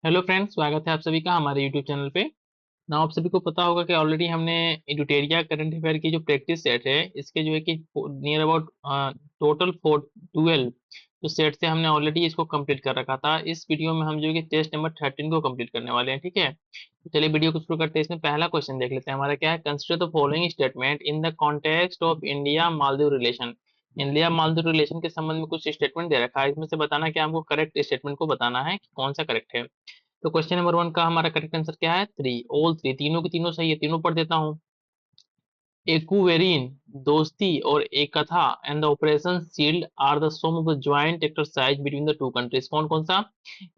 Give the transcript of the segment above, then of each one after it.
Hello friends, स्वागत है आप सभी का हमारे यूट्यूब चैनल पे। ना आप सभी को पता होगा कि ऑलरेडी हमने एडुटेरिया करंट अफेयर की जो प्रैक्टिस सेट है इसके जो है कि नियर अबाउट टोटल 412 जो सेट से हमने ऑलरेडी इसको कंप्लीट कर रखा था। इस वीडियो में हम जो है कि टेस्ट नंबर 13 को कंप्लीट करने वाले हैं। ठीक है, तो चलिए वीडियो को शुरू करते हैं। इसमें पहला क्वेश्चन देख लेते हैं। हमारा क्या है, consider the following statement in the context of India Maldives relation. India Maldives relation के संबंध में कुछ स्टेटमेंट दे रखा है, इसमें से बताना कि हमको करेक्ट स्टेटमेंट को बताना है कि कौन सा करेक्ट है। तो क्वेश्चन नंबर 1 का हमारा करेक्ट आंसर क्या है, 3, ऑल 3, तीनों की तीनों सही है। तीनों पढ़ देता हूँ। एक्वेरिन दोस्ती और Ekatha and the operation shield are the some of the joint exercise between the two countries. कौन कौन सा?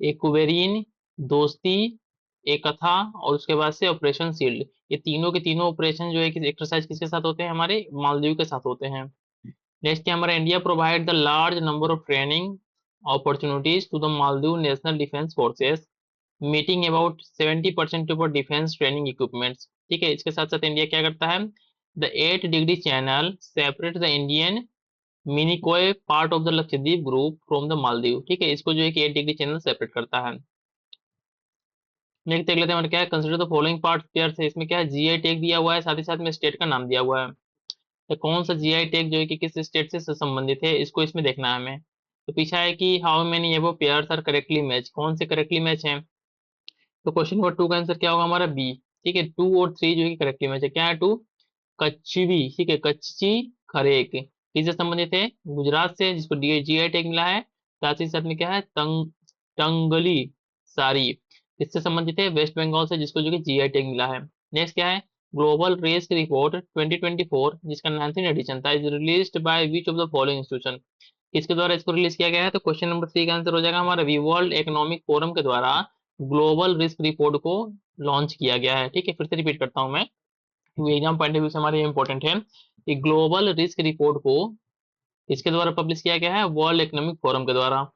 एक्वेरिन, दोस्ती, एकथा और उसके बाद से ऑपरेशन शील्ड। ये तीनों के तीनों ऑपरेशन जो है कि एक्सरसाइज किसके साथ होते हैं? हमारे मालदीव के साथ होते हैं। नेक्स्ट है हमारा, India provide the large number of training opportunities to the Maldives national defence forces meeting about 70% of defence training equipments. ठीक है, इसके साथ साथ इंडिया क्या करता है, the 8 degree channel separate the Indian Minicoy part of the Lakshadweep group from the Maldives. ठीक है, इसको जो है कि 8 डिग्री चैनल सेपरेट करता है। नेक्स्ट देख लेते हैं हमारा क्या है, consider the following part pair से। इसमें क्या है, जीआई टैग दिया हुआ है, साथ ही साथ में स्टेट का नाम दिया हुआ है। तो कौन सा जीआई टैग जो है कि किस स्टेट से संबंधित है, इसको इसमें देखना है हमें। तो पीछा है कि हाउ मेनी एबो पेयर्स आर करेक्टली मैच, कौन से करेक्टली मैच है। तो क्वेश्चन नंबर 2 का आंसर क्या होगा हमारा, बी। ठीक है, 2 और 3 जो है करेक्टली मैच है। क्या है 2? कच्छवी। ठीक है, कच्ची खरेक किससे संबंधित है? गुजरात से, जिसको जीआई टैग मिला है। साथ ही साथ में क्या है, टंगली सारी किससे संबंधित है? वेस्ट बंगाल से, जिसको जो कि जीआई टैग मिला है। नेक्स्ट क्या है, ग्लोबल रिस्क रिपोर्ट 2024 जिसका 19 एडिशन था, is released by which of the following institution. किसके द्वारा इसको रिलीज किया गया है? तो क्वेश्चन नंबर 3 का आंसर हो जाएगा हमारा, वी वर्ल्ड इकोनॉमिक फोरम के द्वारा ग्लोबल रिस्क रिपोर्ट को लॉन्च किया गया है। ठीक है, फिर से रिपीट करता हूं मैं, क्योंकि एग्जाम पॉइंट ऑफ व्यू से हमारे ये इंपॉर्टेंट है कि ग्लोबल रिस्क रिपोर्ट को किसके द्वारा पब्लिश किया गया है? वर्ल्ड इकोनॉमिक फोरम के द्वारा।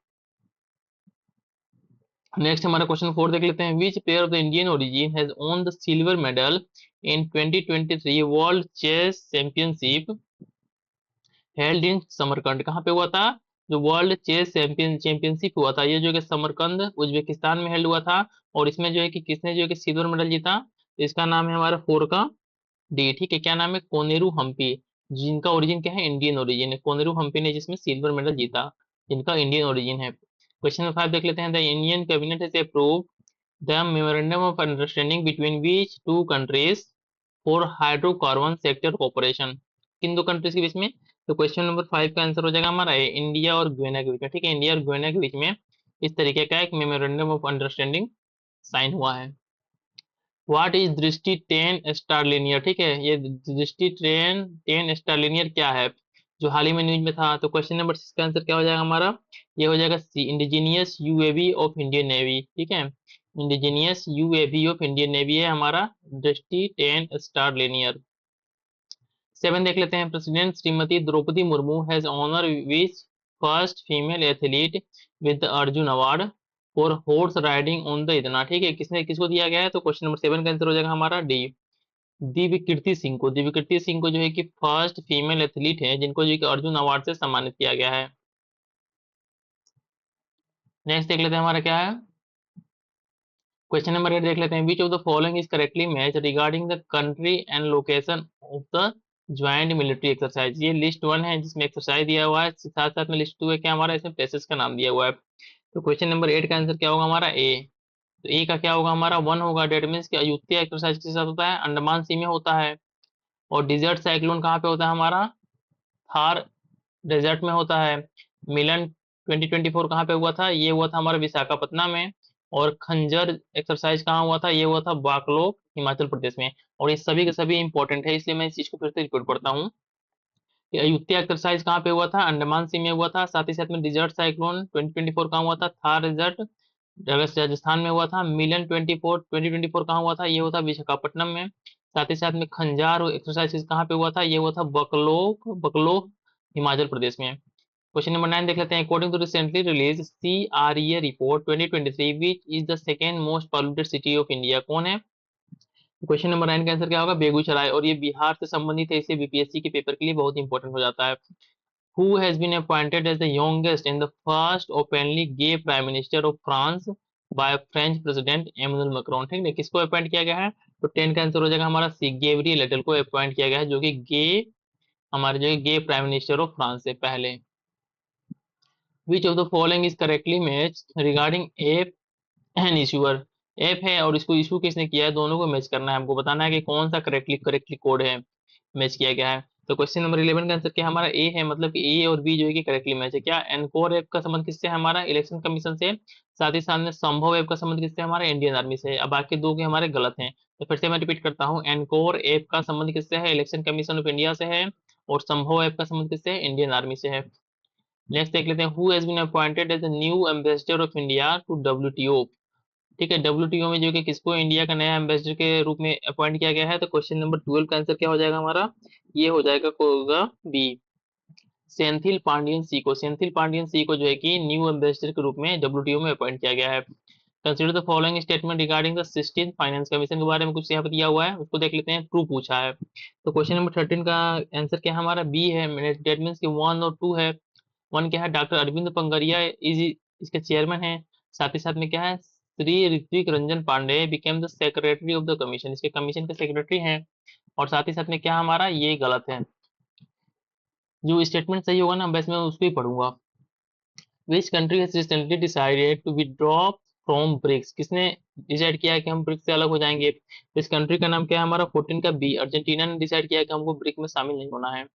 नेक्स्ट हमारा क्वेश्चन 4 देख लेते हैं, which player of the Indian origin has won the silver medal in 2023 world chess championship held in Samarkand. कहाँ पे हुआ था? जो वर्ल्ड चेस चैंपियनशिप हुआ था, ये जो है कि समरकंद उज्बेकिस्तान में हेल्ड हुआ था। और इसमें जो है कि किसने जो है कि सिल्वर मेडल जीता? तो इसका नाम है हमारा 4 का डी। ठीक है, क्या नाम है? कोनेरू हम्पी, जिनका ओरिजिन क्या है? इंडियन ओरिजिन है। कोनेरू हम्पी ने जिसमें सिल्वर मेडल जीता, जिनका इंडियन ओरिजिन है। क्वेश्चन नंबर 5 देख लेते हैं, the Indian cabinet has approve the memorandum of understanding between which two countries for hydrocarbon sector cooperation. किन दो कंट्रीज के बीच में? तो क्वेश्चन नंबर 5 का आंसर हो जाएगा हमारा ए, इंडिया और गुयाना के बीच में। ठीक है, इंडिया और गुयाना के बीच में इस तरीके का एक मेमोरेंडम ऑफ अंडरस्टैंडिंग साइन हुआ है। व्हाट इज दृष्टि 10 स्टार लिनियर। ठीक है, ये दृष्टि ट्रेन 10 स्टार लिनियर क्या है, जो हाल ही में न्यूज में था। तो क्वेश्चन नंबर 6 का आंसर क्या हो जाएगा हमारा, ये हो जाएगा C, indigenous UAV of Indian Navy. ठीक है, indigenous UAV of Indian Navy है हमारा दृष्टि 10 स्टार लिनियर। 7 देख लेते हैं, president Shrimati Draupadi Murmu has honour which first female athlete with the Arjun award for horse riding on the इतना। ठीक है, किसने किसको दिया गया है? तो क्वेश्चन नंबर 7 का आंसर हो जाएगा हमारा डी, दिव्य कीर्ति सिंह को। दिव्य कीर्ति सिंह को जो है कि फर्स्ट फीमेल एथलीट है जिनको जो है कि अर्जुन अवार्ड से सम्मानित किया गया है। नेक्स्ट देख लेते हैं हमारा क्या है, क्वेश्चन नंबर 8 देख लेते हैं, विच of the following is correctly match regarding the country and location of the joint military exercise. ये लिस्ट 1 है जिसमें एक्सरसाइज दिया हुआ है, साथ साथ में लिस्ट 2 है क्या हमारा, इसमें प्लेसेस का नाम दिया हुआ है। तो क्वेश्चन नंबर 8 का आंसर क्या होगा हमारा, ए। तो ए का क्या होगा हमारा, 1 होगा। डेट मीन्स कि अयुत्या एक्सरसाइज के साथ होता है, अंडमान सी में होता है। और डिजर्ट साइक्लोन कहाँ पे होता है हमारा, थार डेजर्ट में होता है। मिलन 2024 कहाँ पे हुआ था? ये हुआ था हमारा विशाखापट्टनम में। और खंजर एक्सरसाइज कहाँ हुआ था? ये हुआ था बाकलोक हिमाचल प्रदेश में। और ये सभी के सभी इंपॉर्टेंट है, इसलिए मैं इस चीज को फिर से रिपीट करता हूँ कि अयुत्या एक्सरसाइज कहाँ पे हुआ था? अंडमान सी में हुआ था। साथ ही साथ में डिजर्ट साइक्लोन 2024 कहाँ हुआ था? थार डेजर्ट राजस्थान में हुआ था। मिलन 2024 कहाँ हुआ था? ये हुआ था विशाखापट्टनम में। साथ ही साथ में खंजार एक्सरसाइज कहाँ पे हुआ था? ये हुआ था बकलोक बकलोक हिमाचल प्रदेश में। क्वेश्चन नंबर 9 देख लेते हैं, according to recently release CREA report 2023 which is the second most polluted city of India. कौन है? क्वेश्चन नंबर 9 का आंसर क्या होगा, बेगूसराय। और ये बिहार से संबंधित है, इसलिए बीपीएससी के पेपर के लिए बहुत इंपॉर्टेंट हो जाता है। Who has been appointed as the youngest and the first openly gay prime minister of France by French president Emmanuel Macron, ठीक है। किसको अपॉइंट किया गया है? तो 10 का आंसर हो जाएगा हमारा सी, गैब्रियल अटल को अपॉइंट किया गया है, जो कि हमारे जो गे प्राइम मिनिस्टर ऑफ फ्रांस से पहले। विच of the following is correctly match regarding app and issuer? App है और इसको इशू किसने किया है, दोनों को मैच करना है, हमको बताना है कि कौन सा करेक्टली कोड है मैच किया गया है। तो क्वेश्चन नंबर 11 का आंसर क्या हमारा ए है, मतलब कि ए और बी जो है कि करेक्टली मैच है। क्या एनकोर ऐप का संबंध किससे है? हमारा इलेक्शन कमीशन से। साथ ही साथ में संभव ऐप का संबंध किससे? हमारा इंडियन आर्मी से। अब बाकी दो के हमारे गलत हैं, तो फिर से मैं रिपीट करता हूँ, एनकोर ऐप का संबंध किससे है? इलेक्शन कमीशन ऑफ इंडिया से है। और संभव ऐप का संबंध किससे है? इंडियन आर्मी से है। नेक्स्ट देख लेते हैं, who has been appointed as the new ambassador of India to WTO? ठीक है, डब्ल्यूटीओ में जो कि किसको इंडिया का नया एम्बेसडर के रूप में अपॉइंट किया गया है? तो क्वेश्चन नंबर 12 का आंसर क्या हो जाएगा हमारा? ये हो जाएगा, होगा बी, सेंथिल पांडियन सी को। सेंथिल पांडियन सी को जो है कि न्यू एम्बेसडर के रूप में डब्ल्यूटीओ में अपॉइंट किया गया है। Consider the following statement regarding the 16th finance commission के बारे में कुछ यहाँ पर दिया हुआ है, उसको देख लेते हैं। ट्रू पूछा है, तो क्वेश्चन नंबर 13 का आंसर क्या हमारा? बी है। डेट मीन्स की 1 और 2 है। 1 क्या है? डॉक्टर अरविंद पंगरिया इज इसके चेयरमैन है। साथ ही साथ में क्या है? Shri Ritwik Ranjan Pandey became the secretary of the commission, इसके कमीशन के सेक्रेटरी हैं। और साथ ही साथ में क्या हमारा? ये गलत है। जो स्टेटमेंट सही होगा ना, बस मैं उसको ही पढ़ूंगा। Which country has recently decided to withdraw from BRICS? किसने डिसाइड किया है कि हम ब्रिक्स से अलग हो जाएंगे? इस कंट्री का नाम क्या है हमारा? 14 का बी, अर्जेंटीना ने डिसाइड किया है कि हमको ब्रिक में शामिल नहीं होना है।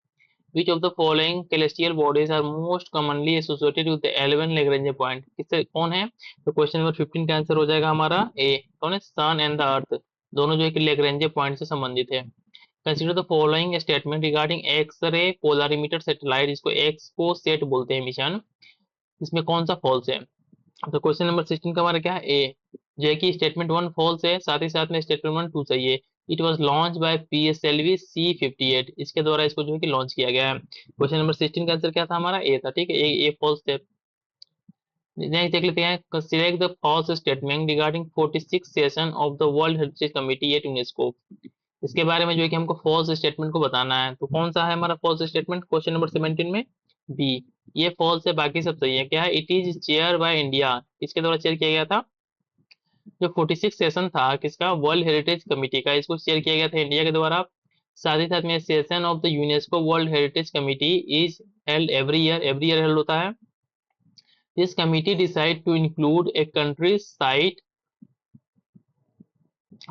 Which of the following celestial bodies are most commonly associated with the 11 Lagrange point? किससे कौन है? तो क्वेश्चन नंबर 15 का आंसर हो जाएगा हमारा ए, कौन है? सन एंड द अर्थ, दोनों जो है कि लैग्रेंज पॉइंट से संबंधित है। Consider the following statement regarding X-ray polarimeter satellite, इसको एक्सपो सेट बोलते हैं मिशन, इसमें कौन सा फॉल्स है? तो क्वेश्चन नंबर 16 का हमारा क्या है? ए, जो है कि स्टेटमेंट 1 फॉल्स है, साथ ही साथ में स्टेटमेंट 1 2 सही है। It was launch bye PSLV C58, इसके द्वारा इसको जो है कि लॉन्च किया गया है। क्वेश्चन नंबर 16 का आंसर क्या था हमारा? ए था, ठीक है। ए फॉल्स थे। नेक्स्ट देख लेते हैं, select the false statement regarding 46 session of the world heritage committee at UNESCO, इसके बारे में जो है कि हमको फॉल्स स्टेटमेंट को बताना है। तो कौन सा है हमारा फॉल्स स्टेटमेंट? क्वेश्चन नंबर 17 में बी, ये फॉल्स है, बाकी सब सही है। क्या है? It is chair by India, इसके द्वारा चेयर किया गया था। जो 46 सेशन था किसका? वर्ल्ड हेरिटेज कमेटी का, इसको चेयर किया गया था इंडिया के द्वारा। साथ ही साथ में session of the UNESCO World Heritage Committee is held every year held होता है। This committee decide to include a country site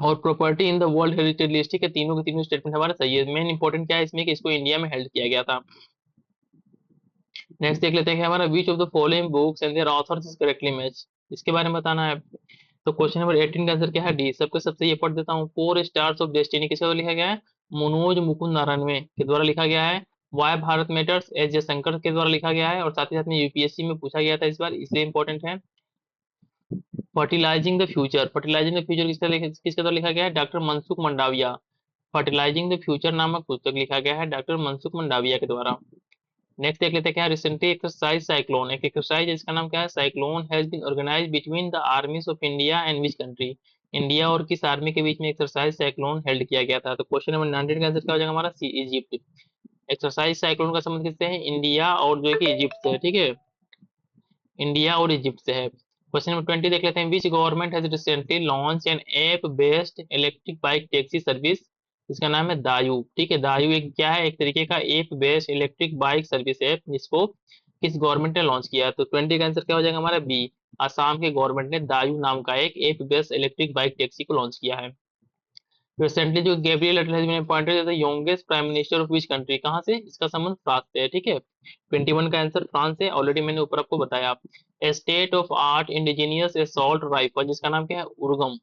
और property in the world Heritage list के तीनों के तीनों स्टेटमेंट हमारा सही है। मेन इंपॉर्टेंट क्या है इसमें कि इसको इंडिया में हेल्ड किया गया था। नेक्स्ट देख लेते हैं कि हमारा which of the following books and their authors is correctly match, इसके बारे में बताना है। तो क्वेश्चन नंबर 18 का आंसर क्या है? डी, सबके सबसे ये पढ़ देता हूँ। 4 स्टार्स ऑफ डेस्टिनी किसके द्वारा लिखा गया है? मनोज मुकुंद नारायणवे के द्वारा लिखा गया है। Why Bharat matters S Jaishankar के द्वारा लिखा गया है। और साथ ही साथ में यूपीएससी में पूछा गया था इस बार, इसलिए इंपॉर्टेंट है। Fertilising the future, fertilising the future किसके द्वारा लिखा गया है? Doctor Mansukh Mandaviya. Fertilising the future नामक पुस्तक लिखा गया है डॉक्टर मनसुख मंडाविया के द्वारा। नेक्स्ट देख लेते हैं क्या, रिसेंटली एक्सरसाइज साइक्लोन, एक एक्सरसाइज है इसका नाम क्या है? Cyclone has been organized between the armies of India and which country? India और किस आर्मी के बीच में एक्सरसाइज साइक्लोन हेल्ड किया गया था? तो क्वेश्चन नंबर 19 का आंसर क्या हो जाएगा हमारा? सी, इजिप्ट। एक्सरसाइज साइक्लोन का संबंध किससे है? इंडिया और जो है कि इजिप्ट से है, ठीक है। इंडिया और इजिप्ट से है। क्वेश्चन नंबर 20 देख लेते हैं, which government has recently launch N app based electric bike taxi service, इसका नाम है दायु, ठीक है। दायु एक क्या है? एक तरीके का app based electric bike service है, जिसको किस गवर्नमेंट ने लॉन्च किया है? तो 20 का आंसर क्या हो जाएगा हमारा? बी, असम के गवर्नमेंट ने दायु नाम का एक app based electric bike taxi को लॉन्च किया है। रिसेंटली जो Gabriel Attal has been appointed as the youngest prime minister of which country, कहाँ से? इसका संबंध फ्रांस से है, ठीक है। 21 का आंसर फ्रांस है, ऑलरेडी मैंने ऊपर आपको बताया। State of art indigenous assault rifle, जिसका नाम क्या है? उर्गम।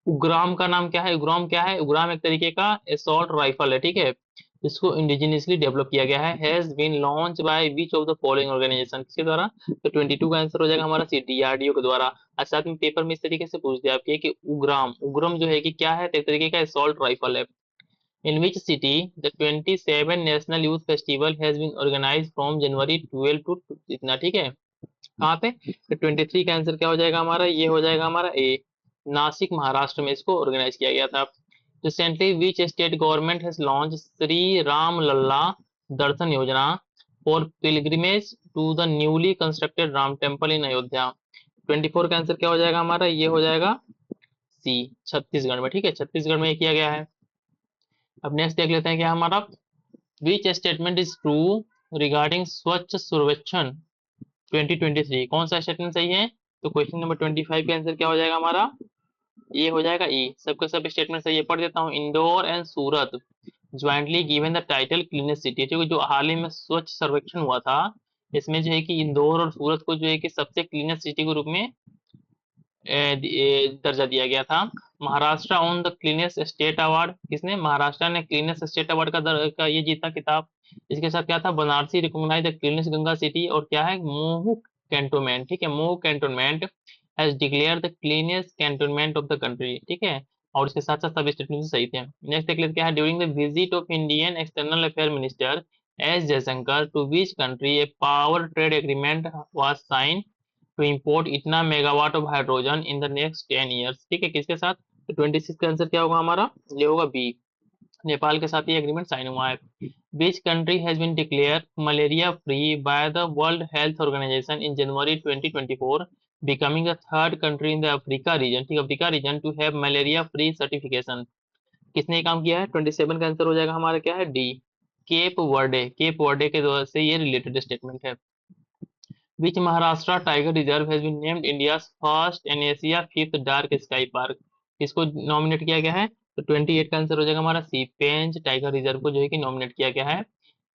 उग्राम का नाम क्या है? उग्राम क्या है? उग्राम एक तरीके का असॉल्ट राइफल है, ठीक है। इसको इंडिजीनियसली डेवलप किया गया है। Has been launch by which of the following organization, किसके द्वारा? तो 22 का आंसर हो जाएगा हमारा सी, डीआरडीओ के द्वारा। और साथ में पेपर में इस तरीके से पूछ दिया आपके कि उग्राम, उग्रम जो है कि क्या है? तो एक तरीके का असॉल्ट राइफल है। In which city the 27 national youth festival has been organised from January 12 to इतना, ठीक है। कहाँ पे? तो 23 का आंसर क्या हो जाएगा हमारा? ये हो जाएगा हमारा ए, नासिक महाराष्ट्र में इसको ऑर्गेनाइज किया गया था। Recently which state government has launch Shri Ram Lalla Darshan Yojana for pilgrimage to the newly constructed Ram temple in Ayodhya? 24 का आंसर क्या हो जाएगा हमारा, ये हो जाएगा सी, छत्तीसगढ़ में। ठीक है, छत्तीसगढ़ में ये किया गया है। अब नेक्स्ट देख लेते हैं क्या हमारा, विच स्टेटमेंट इज ट्रू रिगार्डिंग स्वच्छ सर्वेक्षण 2023, कौन सा स्टेटमेंट सही है? तो क्वेश्चन नंबर 25 का आंसर क्या हो जाएगा हमारा, ये हो जाएगा ई। सबके सब स्टेटमेंट सही है, पढ़ देता हूँ। Indore and Surat jointly given the title cleanest city, ठीक है, जो हाल ही में स्वच्छ सर्वेक्षण हुआ था, इसमें जो है कि इंदौर और सूरत को जो है कि सबसे क्लीनेस्ट सिटी के रूप में दर्जा दिया गया था। Maharashtra on the cleanest state award, किसने, महाराष्ट्र ने क्लीनेस्ट स्टेट अवार्ड का ये जीता किताब। इसके साथ क्या था, Varanasi recognise the cleanest Ganga city, और क्या है, मोह कैंटोनमेंट, ठीक है, Mhow cantonment has declare the cleanest cantonment of the country, ठीक है। और इसके साथ साथ सब स्टेटमेंट सही थे। नेक्स्ट देख लेते क्या है, during the visit of Indian external affair minister S Jaishankar to which country a power trade agreement was sign to import इतना megawatt of hydrogen in the next 10 years, ठीक है, किसके साथ? तो 26 का आंसर क्या होगा हमारा, ये होगा बी, नेपाल के साथ ये एग्रीमेंट साइन हुआ है। Which country has been declare malaria free by the world health organization in January 2024, becoming the third country in the Africa region, ठीक है, Africa region to have malaria free certification. किसने ये काम किया है? 27 का आंसर हो जाएगा हमारा क्या है, D, Cape Verde, Cape Verde के द्वारा से ये रिलेटेड स्टेटमेंट है। Which Maharashtra tiger reserve has been named India's first and Asia fifth dark sky park? किसको नॉमिनेट किया गया है? तो 28 का आंसर हो जाएगा हमारा सी, पेंच टाइगर रिजर्व को जो है कि नॉमिनेट किया गया है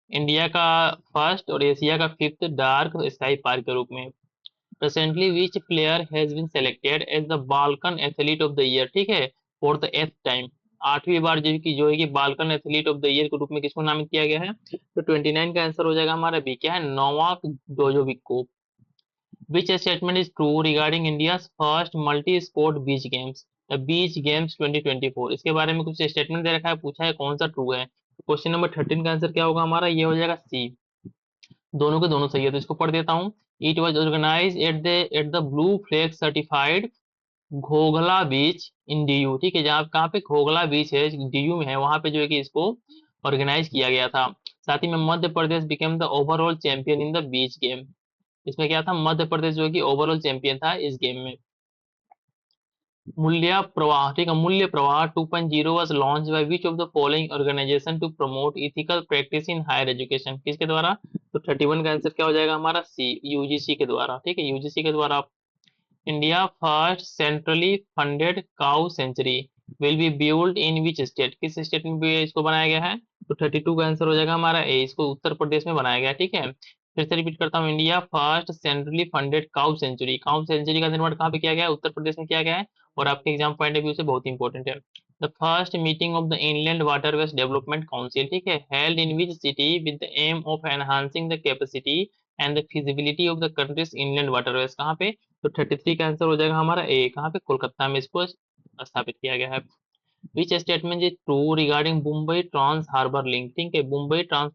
इंडिया का फर्स्ट और एशिया का फिफ्थ डार्क स्काई पार्क के रूप में। Presently, which player has been selected as the Balkan Athlete of the Year, ठीक है, फॉर द 8th टाइम, 8वीं बार जो है कि Balkan athlete of the year के रूप में किसको नामित किया गया है? तो 29 का आंसर हो जाएगा हमारा बी, क्या है, नोवाक जोजोविक को। Which statement is true regarding India's first multi-sport beach games? The Beach Games 2024, इसके बारे में कुछ स्टेटमेंट दे रखा है, पूछा है कौन सा ट्रू है। क्वेश्चन नंबर 13 का आंसर क्या होगा हमारा, ये हो जाएगा सी, दोनों के दोनों सही है, तो इसको पढ़ देता हूँ। It was organise at the blue flag certified Ghoghla beach in Diu, ठीक है, जहाँ कहाँ पे घोघला बीच है, डीयू में है, वहां पे जो है कि इसको ऑर्गेनाइज किया गया था। साथ ही में Madhya Pradesh became the overall champion in the beach game, इसमें क्या था, मध्य प्रदेश जो है कि ओवरऑल चैंपियन था इस गेम में। मूल्य प्रवाह, ठीक है, Mulya Pravah 2.0 was launch by which of the following organization to promote ethical practice in higher education, किसके द्वारा? तो 31 का आंसर क्या हो जाएगा हमारा सी, यूजीसी के द्वारा, ठीक है, यूजीसी के द्वारा। India first centrally funded cow sanctuary will be build in which state, किस स्टेट में भी इसको बनाया गया है? तो 32 का आंसर हो जाएगा हमारा ए, इसको उत्तर प्रदेश में बनाया गया, ठीक है। फिर से रिपीट करता हूँ, India first centrally funded cow sanctuary का निर्माण कहाँ पे किया गया है? उत्तर प्रदेश में किया गया है, और आपके एग्जाम पॉइंट ऑफ व्यू से बहुत इंपॉर्टेंट है। The first meeting of the inland waterways development council, ठीक है, held in which city with the aim of enhancing the capacity and the feasibility of the countries inland waterways, कहाँ पे? तो 33 का answer हो जाएगा हमारा ए, कहाँ पे? कोलकाता में इसको स्थापित किया गया है। Which statement is true regarding Mumbai trans harbour link, ठीक है, मुंबई ट्रांस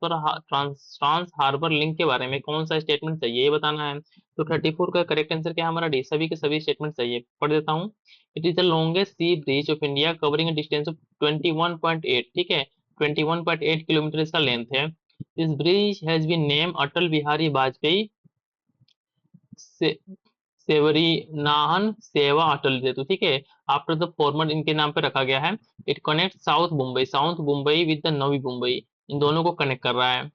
हार्बर लिंक के बारे में कौन सा स्टेटमेंट सही है, ये बताना है। तो 34 का करेक्ट आंसर क्या है हमारा डी, सभी के सभी स्टेटमेंट सही है, पढ़ देता हूँ। It is the longest sea bridge of India covering a distance of 21.8, ठीक है, 21.8 किलोमीटर इसका लेंथ है। This bridge has been name Atal Bihari Vajpayee Sewri Nhava Sheva Atal सेतु, ठीक है, आफ्टर द फॉर्मर इनके नाम पे रखा गया है। It connect south Mumbai with the Navi Mumbai, इन दोनों को कनेक्ट कर रहा है।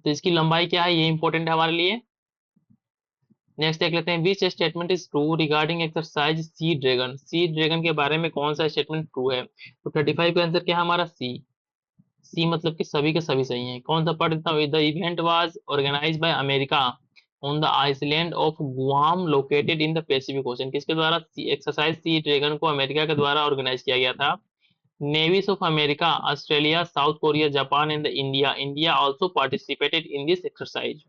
तो इसकी लंबाई क्या है, ये इंपॉर्टेंट है हमारे लिए। नेक्स्ट देख लेते हैं, which statement is true regarding exercise sea dragon के बारे में कौन सा स्टेटमेंट ट्रू है? तो 35 का आंसर क्या है हमारा सी, सी मतलब कि सभी के सभी सही हैं। कौन सा पढ़ देता हूँ, the event was organise by America on the island of Guam located in the Pacific Ocean, किसके द्वारा एक्सरसाइज सी ड्रैगन को अमेरिका के द्वारा ऑर्गेनाइज किया गया था। Navies of America, Australia, South Korea, Japan and India also participated in this exercise.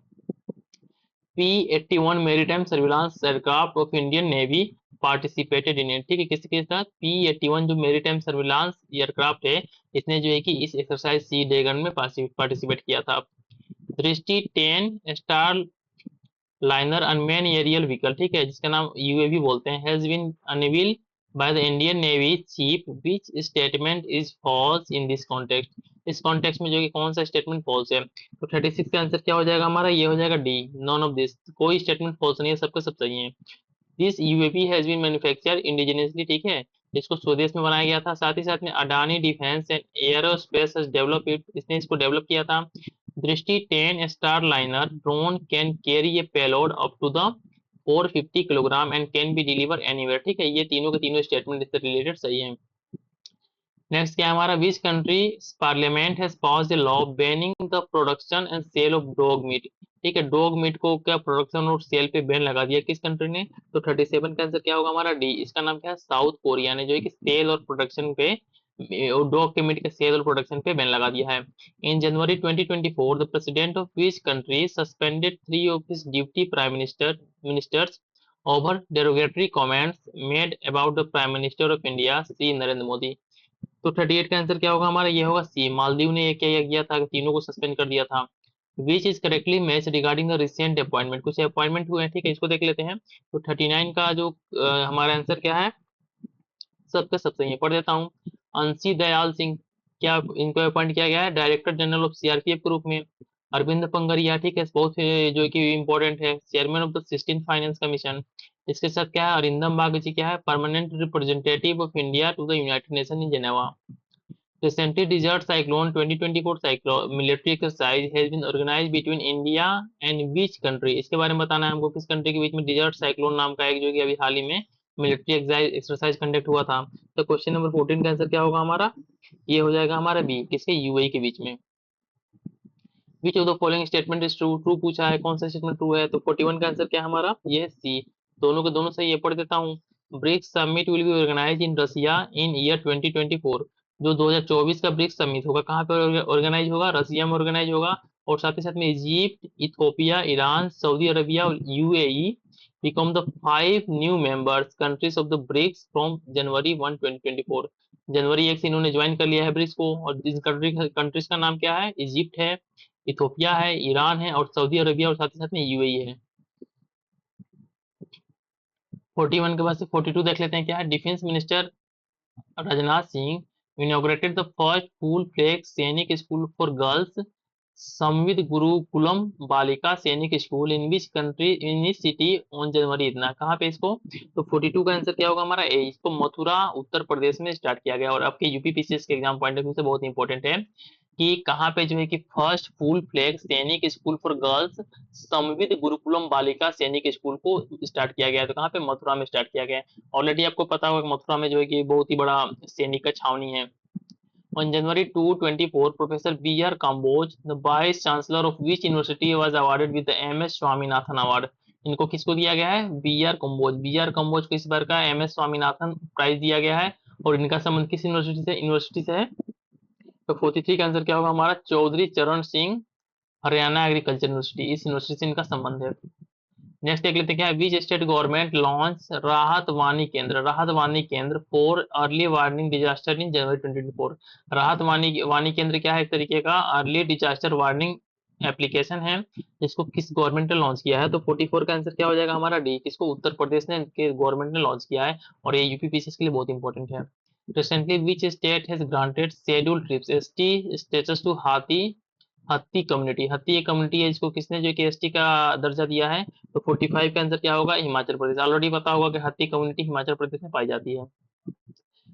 P-81 maritime surveillance aircraft of Indian navy participated in it, ठीक है, किसके साथ? P-81 जो मेरीटाइम सर्विलांस एयरक्राफ्ट है, इसने जो है कि इस एक्सरसाइज सी ड्रैगन में पार्टिसिपेट किया था। Drishti 10 star liner unmanned aerial vehicle, ठीक है, जिसका नाम यूएवी बोलते हैं, has been unveil by the Indian navy chief, which statement is false in this context, इस कॉन्टेक्स्ट में जो कि कौन सा स्टेटमेंट फॉल्स है। तो 36 का आंसर क्या हो जाएगा हमारा, ये हो जाएगा डी, नॉन ऑफ दिस, कोई स्टेटमेंट फॉल्स नहीं है, सबका सब सही है। This UAV has been manufactured indigenously, ठीक है, इसको स्वदेश में बनाया गया था। साथ ही साथ में Adani defence and aerospace has develop it, इसने इसको डेवलप किया था। Drishti 10 star liner drone can carry a payload up to the 450 kilogram and can be deliver anywhere, ठीक है, ये तीनों के तीनों स्टेटमेंट इससे रिलेटेड सही है। नेक्स्ट क्या है हमारा, which country parliament has passed a law banning the production and sale of dog meat, ठीक है, डॉग मीट को क्या प्रोडक्शन और सेल पे बैन लगा दिया, किस कंट्री ने। तो 37 का आंसर क्या होगा हमारा, डी, इसका नाम क्या है, साउथ कोरिया ने जो है कि सेल और प्रोडक्शन पे, डॉग के मीट के सेल और प्रोडक्शन पे बैन लगा दिया है। इन January 2024 the president of which country suspended 3 of his duty prime ministers over derogatory comments made about the prime minister of India, Shri Narendra Modi. तो 38 का आंसर क्या होगा हमारा, ये होगा सी, मालदीव ने ये क्या किया था, तीनों को सस्पेंड कर दिया था। Which is correctly match regarding the recent appointment, कुछ अपॉइंटमेंट हुए हैं, ठीक है, इसको देख लेते हैं। तो 39 का जो हमारा आंसर क्या है, सबका सब सही है, पढ़ देता हूँ। अंशी दयाल सिंह, क्या इनको अपॉइंट किया गया है डायरेक्टर जनरल ऑफ सीआरपीएफ के रूप में। अरविंद पंगरिया, ठीक है, बहुत जो कि इम्पोर्टेंट है, chairman of the 16 finance commission. इसके साथ क्या है, अरिंदम बागची क्या है, permanent representative of India to the United Nation in Geneva. Recently, Desert Cyclone 2024 military exercise has been organized between India and which country? इसके बारे में बताना है हमको, किस कंट्री के बीच में डिजर्ट साइक्लोन नाम का एक जो कि अभी हाल ही में मिलिट्री एक्सरसाइज कंडक्ट हुआ था। तो क्वेश्चन नंबर 14 का आंसर क्या होगा हमारा, ये हो जाएगा हमारा बी, किसके, यूएई के बीच में। विच of the following statement is true, true पूछा है, कौन सा स्टेटमेंट ट्रू है। तो 41 का आंसर क्या है हमारा, ये है सी, दोनों के दोनों सही है, पढ़ देता हूँ। BRICS summit will be organise in Russia in year 2024, जो 2024 का ब्रिक्स समिट होगा कहाँ पे ऑर्गेनाइज होगा, रसिया में ऑर्गेनाइज होगा। और साथ ही साथ में Egypt, Ethiopia, Iran, Saudi Arabia और UAE become the 5 new members countries of the BRICS from January 1 2024, जनवरी 1 से इन्होंने ज्वाइन कर लिया है ब्रिक्स को। और जिन कंट्रीज का नाम क्या है, इजिप्ट है, इथियोपिया है, ईरान है और सऊदी अरबिया और साथ ही साथ में यूएई है। 41 के बाद से 42 देख लेते हैं क्या है। Defence minister Rajnath Singh inaugurated the first full flag सैनिक स्कूल फॉर गर्ल्स संविद गुरुकुलम बालिका सैनिक school in which country, in which city on January इतना, कहाँ पे इसको। तो 42 का आंसर क्या होगा हमारा ए, इसको मथुरा उत्तर प्रदेश में स्टार्ट किया गया। और आपके यूपी पीसीएस के एग्जाम पॉइंट ऑफ व्यू से बहुत इंपॉर्टेंट है कि कहाँ पे जो है कि फर्स्ट फुल फ्लैग सैनिक स्कूल फॉर गर्ल्स संविद गुरुकुलम बालिका सैनिक स्कूल को स्टार्ट किया गया है, तो कहाँ पे, मथुरा में स्टार्ट किया गया है। ऑलरेडी आपको पता होगा कि मथुरा में जो है कि बहुत ही बड़ा सैनिक का छावनी है। On January 2, 2024, Professor B.R. Kamboj, the Vice Chancellor of which university, was awarded with the M.S. Swaminathan Award? इनको किसको दिया गया है, B R Kamboj, B R Kamboj को इस बार का एम एस स्वामीनाथन प्राइज दिया गया है। और इनका संबंध किस यूनिवर्सिटी से है। तो 43 का आंसर क्या होगा हमारा, चौधरी चरण सिंह हरियाणा एग्रीकल्चर यूनिवर्सिटी, इस यूनिवर्सिटी से इनका संबंध है। नेक्स्ट देख लेते हैं क्या है, which state government launch Rahat Vani Kendra for early warning disaster in January 2024। Rahat Vani केंद्र क्या है, एक तरीके का अर्ली डिजास्टर वार्निंग एप्लीकेशन है, जिसको किस गवर्नमेंट ने लॉन्च किया है। तो 44 का आंसर क्या हो जाएगा हमारा डी, किसको, उत्तर प्रदेश ने के गवर्नमेंट ने लॉन्च किया है। और ये यूपीपीसीएस के लिए बहुत इंपॉर्टेंट है। Recently which state has granted scheduled tribes ST status to Hatti community, Hatti एक कम्युनिटी है जिसको किसने जो कि एसटी का दर्जा दिया है। तो 45 का आंसर क्या होगा, हिमाचल प्रदेश। ऑलरेडी पता होगा कि हत्ती कम्युनिटी हिमाचल प्रदेश में पाई जाती है।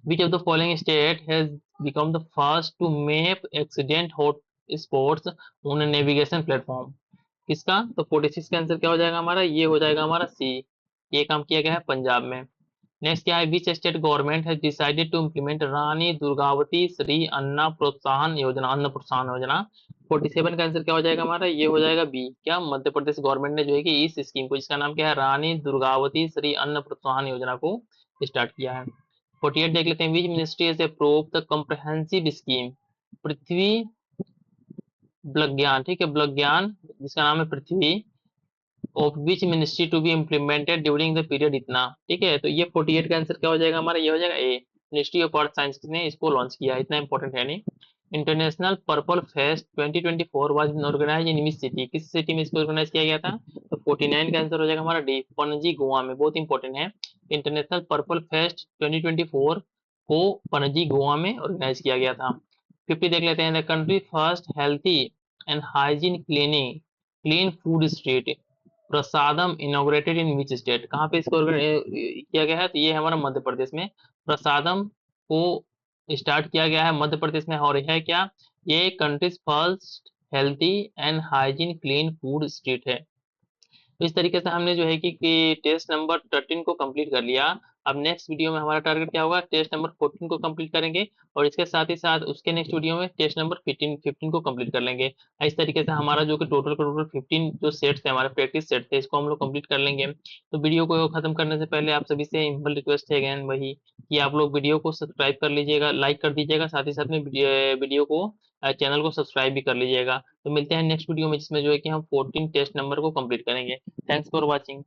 Which of the following state has become the first to map accident hot spots on navigation platform, किसका। तो 46 का आंसर क्या हो जाएगा हमारा, ये हो जाएगा हमारा सी, ये काम किया गया है पंजाब में। नेक्स्ट क्या है, which state government has decided to implement Rani Durgavati Shri Anna Protsahan योजना। 47 का आंसर क्या हो जाएगा हमारा, ये हो जाएगा बी, क्या, मध्य प्रदेश गवर्नमेंट ने जो है कि इस स्कीम को, जिसका नाम क्या है, रानी दुर्गावती श्री अन्न प्रोत्साहन योजना को स्टार्ट किया है। 48 देख लेते हैं, which ministry has approved the comprehensive scheme Prithvi ब्लज्ञान, ठीक है, ब्लज्ञान, जिसका नाम है Prithvi, of which ministry to be implemented during the period इतना, ठीक है। तो ये 48 का आंसर क्या हो जाएगा हमारा, ये हो जाएगा A, ministry of earth science ने इसको लॉन्च किया, इतना इंपॉर्टेंट है नहीं। International purple fest 2024 was organise in which city, किस सिटी में इसको ऑर्गेनाइज किया गया था। तो 49 का आंसर हो जाएगा हमारा डी, पणजी गोवा में, बहुत इंपॉर्टेंट है। इंटरनेशनल पर्पल फेस्ट 2024 को पणजी गोवा में ऑर्गेनाइज किया गया था। 50 देख लेते हैं। The country first healthy and hygiene clean food street prasadam inaugurated in which state, कहाँ पे इसको किया गया है? तो ये हमारा मध्य प्रदेश में प्रसादम को स्टार्ट किया गया है मध्य प्रदेश में। और है क्या? ये countries first healthy and hygiene clean food street है। तो इस तरीके से हमने जो है कि टेस्ट नंबर 13 को कंप्लीट कर लिया। अब नेक्स्ट वीडियो में हमारा टारगेट क्या होगा? टेस्ट नंबर 14 को कंप्लीट करेंगे और इसके साथ ही साथ उसके नेक्स्ट वीडियो में टेस्ट नंबर 15 को कंप्लीट कर लेंगे। इस तरीके से हमारा जो कि टोटल 15 जो सेट्स है, हमारे प्रैक्टिस सेट थे, इसको हम लोग कंप्लीट कर लेंगे। तो वीडियो को खत्म करने से पहले आप सभी से सिंपल रिक्वेस्ट है अगेन वही कि आप लोग वीडियो को सब्सक्राइब कर लीजिएगा, लाइक कर दीजिएगा, साथ ही साथ में वीडियो को चैनल को सब्सक्राइब भी कर लीजिएगा। तो मिलते हैं नेक्स्ट वीडियो में जिसमें जो है कि हम 14 टेस्ट नंबर को कंप्लीट करेंगे। Thanks for watching.